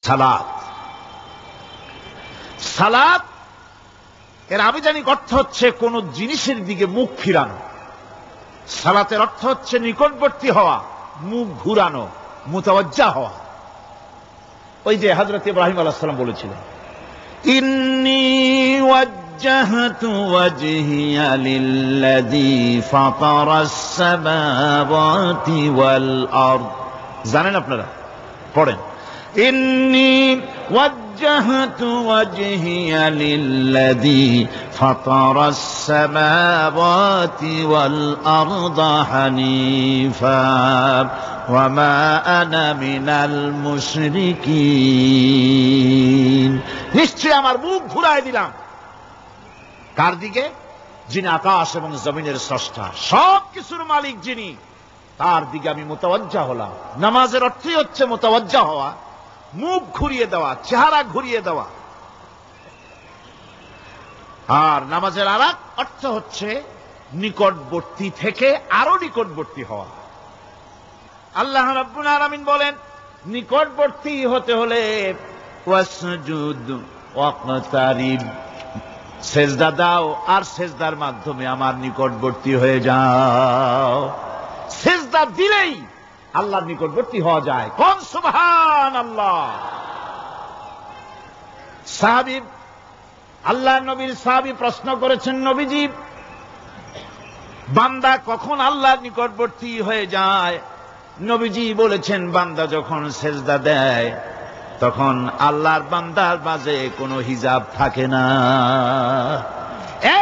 সালাত। সালাত এর আবিধানিক অর্থ হচ্ছে কোন জিনিসের দিকে মুখ ফিরানো। সালাতের অর্থ হচ্ছে নিকটবর্তী হওয়া, মুখ ঘুরানো, মুতাওয়াজ্জা হওয়া। ওই যে হযরত ইব্রাহিম আলাইহিস সালাম বলেছিলেন, ইন্নী ওয়াজ্জাহতু ওয়াজহিয়া লিল্লাযী ফাতারাস সামাওয়াতি ওয়াল আরদ। জানেন আপনারা? পড়েন, ইন্নী ওয়াজ্জাহতু ওয়াজহিয়া লিল্লাযী ফাতারাস সামাওয়াতি ওয়াল আরদ হানিফা ওয়া মা আনা মিনাল মুশরিকিন। নিশ্চয় আমার মুখ ঘুরায় দিলাম। কার দিকে? যিনি আকাশ এবং জমিনের স্রষ্টা, সব কিছুর মালিক যিনি, তার দিকে আমি মুতাওয়াজ্জা হলাম। নামাজের অর্থই হচ্ছে মুতাওয়াজ্জা হওয়া, মুখ ঘুরিয়ে দেওয়া, চেহারা ঘুরিয়ে দেওয়া। আর নামাজের আরেক অর্থ হচ্ছে নিকটবর্তী থেকে আরো নিকটবর্তী হওয়া। আল্লাহ রাব্বুল আলামিন বলেন, নিকটবর্তী হতে হলে ওয়াসজুদ ওয়াকতারিব, সেজদা দাও আর সেজদার মাধ্যমে আমার নিকটবর্তী হয়ে যাও। সেজদা দিলেই আল্লাহর নিকটবর্তী হওয়া যায়। কোন সুবহানাল্লাহ। সাহাবী, আল্লাহর নবীর সাহাবী প্রশ্ন করেছেন, নবীজি, বান্দা কখন আল্লাহর নিকটবর্তী হয়ে যায়? নবীজি বলেছেন, বান্দা যখন সেজদা দেয় তখন আল্লাহর বান্দার মাঝে কোনো হিজাব থাকে না,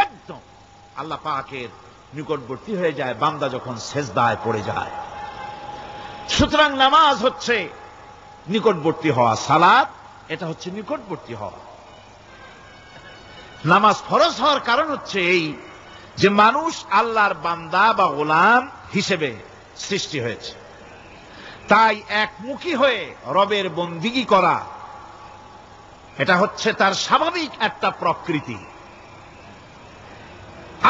একদম আল্লাহ পাকের নিকটবর্তী হয়ে যায় বান্দা যখন সেজদায় পড়ে যায়। সুতরাং নামাজ হচ্ছে নিকটবর্তী হওয়া, সালাত এটা হচ্ছে নিকটবর্তী হওয়া। নামাজ ফরজ হওয়ার কারণ হচ্ছে এই যে মানুষ আল্লাহর বান্দা বা গোলাম হিসেবে সৃষ্টি হয়েছে, তাই একমুখী হয়ে রবের বন্দিগি করা এটা হচ্ছে তার স্বাভাবিক একটা প্রকৃতি।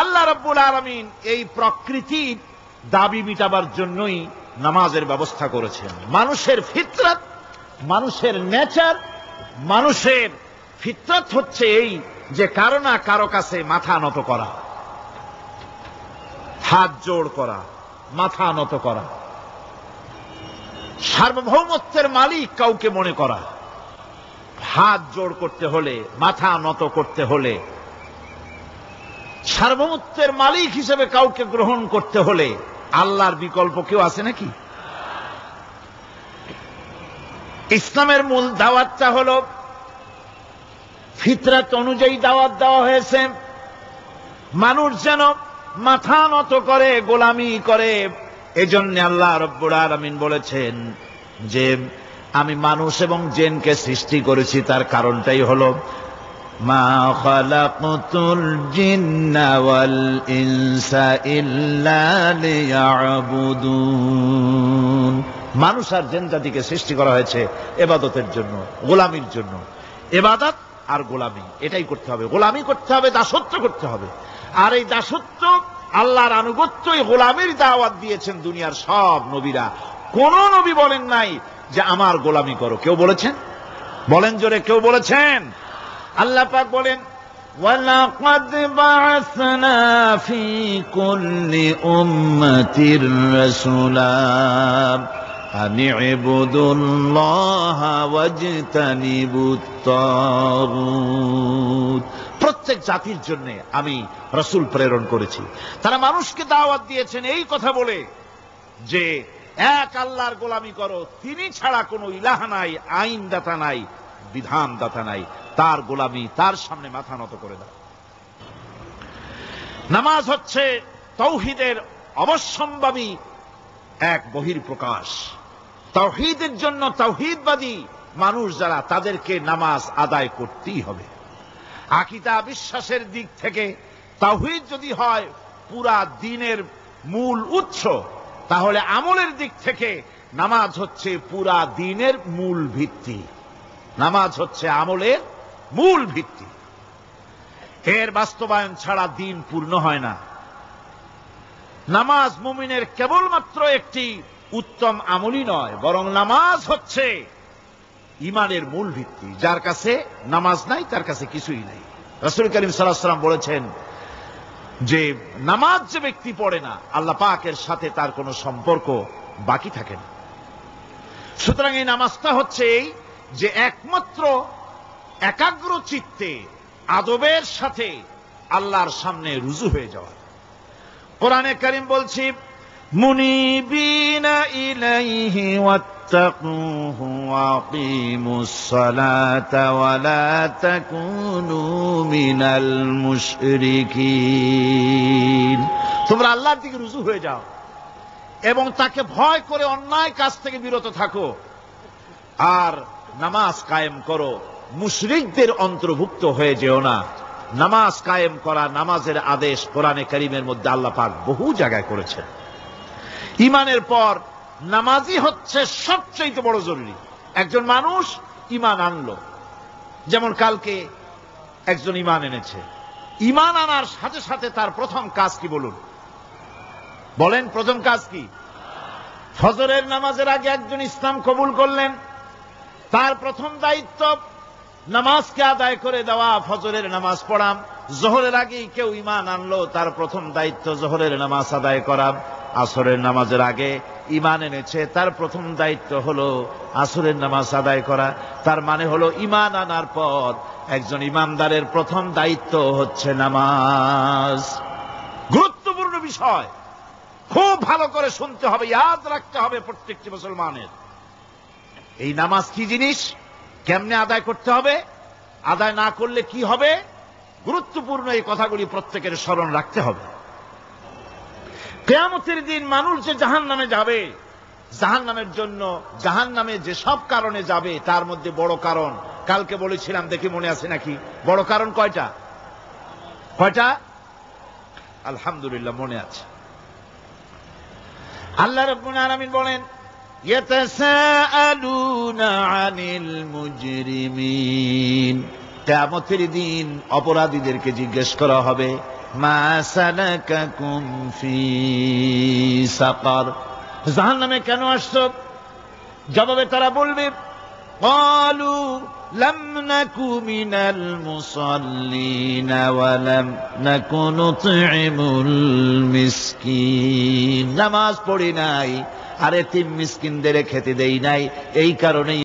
আল্লাহ রাব্বুল আলামিন এই প্রকৃতির দাবি মিটাবার জন্যই নামাজের ব্যবস্থা করেছেন। মানুষের ফিতরত, মানুষের নেচার, মানুষের ফিতরত হচ্ছে এই যে কারো না কারো কাছে মাথা নত করা, হাত জোড় করা, মাথা নত করা, সার্বভৌমত্বের মালিক কাউকে মনে করা। হাত জোড় করতে হলে, মাথা নত করতে হলে, সার্বভৌমত্বের মালিক হিসেবে কাউকে গ্রহণ করতে হলে আল্লাহর বিকল্প কেউ আছে নাকি? ইসলামের মূল দাওয়াতটা হলো ফিতরত অনুযায়ী দাওয়াত দেওয়া হয়েছে। মানুষ যেন মাথা নত করে, গোলামি করে। এজন্য আল্লাহ রাব্বুল আলামিন বলেছেন যে আমি মানুষ এবং জিনকে সৃষ্টি করেছি, তার কারণটাই হলো মা খালাকতুল জিন্না ওয়াল ইনসা ইল্লা লিয়াবুদুন। মানুষ আর জিন জাতিকে সৃষ্টি করা হয়েছে ইবাদতের জন্য, গোলামির জন্য। ইবাদত আর গোলামি এটাই করতে হবে। গোলামি করতে হবে, দাসত্ব করতে হবে। আর এই দাসত্ব, আল্লাহর আনুগত্যই গোলামির দাওয়াত দিয়েছেন দুনিয়ার সব নবীরা। কোন নবী বলেন নাই যে আমার গোলামি করো। কেউ বলেছেন? বলেন জোরে, কেউ বলেছেন? আল্লাহ পাক বলেন, ওয়ালাকাদ বা'আসনা ফি কুল্লি উম্মাতির রাসূলা আন ইবুদুল্লাহা ওয়াজতানিবুত তাগুত। প্রত্যেক জাতির জন্য আমি রাসূল প্রেরণ করেছি। তারা মানুষকে দাওয়াত দিয়েছেন এই কথা বলে যে এক আল্লাহর গোলামি করো, তিনি ছাড়া কোনো ইলাহ নাই, আইনদাতা নাই, বিধানদাতা নাই। তার গোলামি, তার সামনে মাথা নত করে দাও। নামাজ হচ্ছে তাওহীদের অবশ্যম্ভাবী এক বহির্প্রকাশ। তাওহীদের জন্য তাওহীদবাদী মানুষ যারা, তাদেরকে নামাজ আদায় করতেই হবে। আকীদা বিশ্বাসের দিক থেকে তাওহীদ যদি হয় পুরা দ্বীনের মূল উৎস, তাহলে আমলের দিক থেকে নামাজ হচ্ছে পুরা দ্বীনের মূল ভিত্তি। নামাজ হচ্ছে আমলের মূল ভিত্তি। এর বাস্তবায়ন ছাড়া দ্বীন পূর্ণ হয় না। নামাজ মুমিনের কেবলমাত্র একটি উত্তম আমলই নয়, বরং নামাজ হচ্ছে ইমানের মূল ভিত্তি। যার কাছে নামাজ নাই তার কাছে কিছুই নাই। রাসূল করিম সাল্লাল্লাহু আলাইহি ওয়াসাল্লাম বলেছেন যে নামাজ যে ব্যক্তি পড়ে না, আল্লাহ পাকের সাথে তার কোনো সম্পর্ক বাকি থাকে না। সুতরাং এই নামাজটা হচ্ছে এই যে একমাত্র একাগ্র চিত্তে আদবের সাথে আল্লাহর সামনে রুজু হয়ে যাওয়া। কোরআনে কারীম বলছি, মুনিবিনা ইলাইহি ওয়াত্তাকুহু ওয়া আকিমুস সালাতা ওয়া লা তাকুনু মিনাল মুশরিকিন। তোমরা আল্লাহর দিকে রুজু হয়ে যাও এবং তাকে ভয় করে অন্যায় কাজ থেকে বিরত থাকো, আর নামাজ কায়েম করো, মুশরিকদের অন্তর্ভুক্ত হয়ে যেও না। নামাজ কায়েম করা, নামাজের আদেশ কোরআনে কারীমের মধ্যে আল্লাহ পাক বহু জায়গায় করেছেন। ঈমানের পর নামাজই হচ্ছে সবচেয়ে বড় জরুরি। একজন মানুষ ঈমান আনলো, যেমন কালকে একজন ঈমান এনেছে, ঈমান আনার সাথে সাথে তার প্রথম কাজ কি বলুন? বলেন প্রথম কাজ কি? ফজরের নামাজের আগে একজন ইসলাম কবুল করলেন, তার প্রথম দায়িত্ব নামাজকে আদায় করে দেওয়া, ফজরের নামাজ পড়াম। জোহরের আগেই কেউ ঈমান আনলো, তার প্রথম দায়িত্ব জোহরের নামাজ আদায় করা। আসরের নামাজের আগে ঈমান এনেছে, তার প্রথম দায়িত্ব হলো আসরের নামাজ আদায় করা। তার মানে হলো ঈমান আনার পর একজন ঈমানদারের প্রথম দায়িত্ব হচ্ছে নামাজ। গুরুত্বপূর্ণ বিষয়, খুব ভালো করে শুনতে হবে, ইয়াদ রাখতে হবে প্রত্যেকটি মুসলমানের। এই নামাজ কি জিনিস, কেমনে আদায় করতে হবে, আদায় না করলে কি হবে, গুরুত্বপূর্ণ এই কথাগুলি প্রত্যেকের স্মরণ রাখতে হবে। কিয়ামতের দিন মানুষ যে জাহান্নামে যাবে, জাহান্নামের জন্য জাহান্নামে যে সব কারণে যাবে তার মধ্যে বড় কারণ কালকে বলেছিলাম, দেখি মনে আছে নাকি? বড় কারণ কয়টা? কয়টা? আলহামদুলিল্লাহ মনে আছে। আল্লাহ রাব্বুল আলামিন বলেন, ইয়াতাসাআলুনা আনিল মুজরিমিন। কিয়ামতের দিন অপরাধীদেরকে জিজ্ঞেস করা হবে, মা সালাকাকুম ফি সাকার, জাহান্নামে কেন আসছো? জবাবে তারা বলবে, ক্বালু লাম নাকু মিনাল মুসাল্লিনা ওয়া লাম নাকু নুতঈমুল মিসকিন। নামাজ পড়ি নাই আর এতিম মিসকিনদের খেতে দেই নাই, এই কারণেই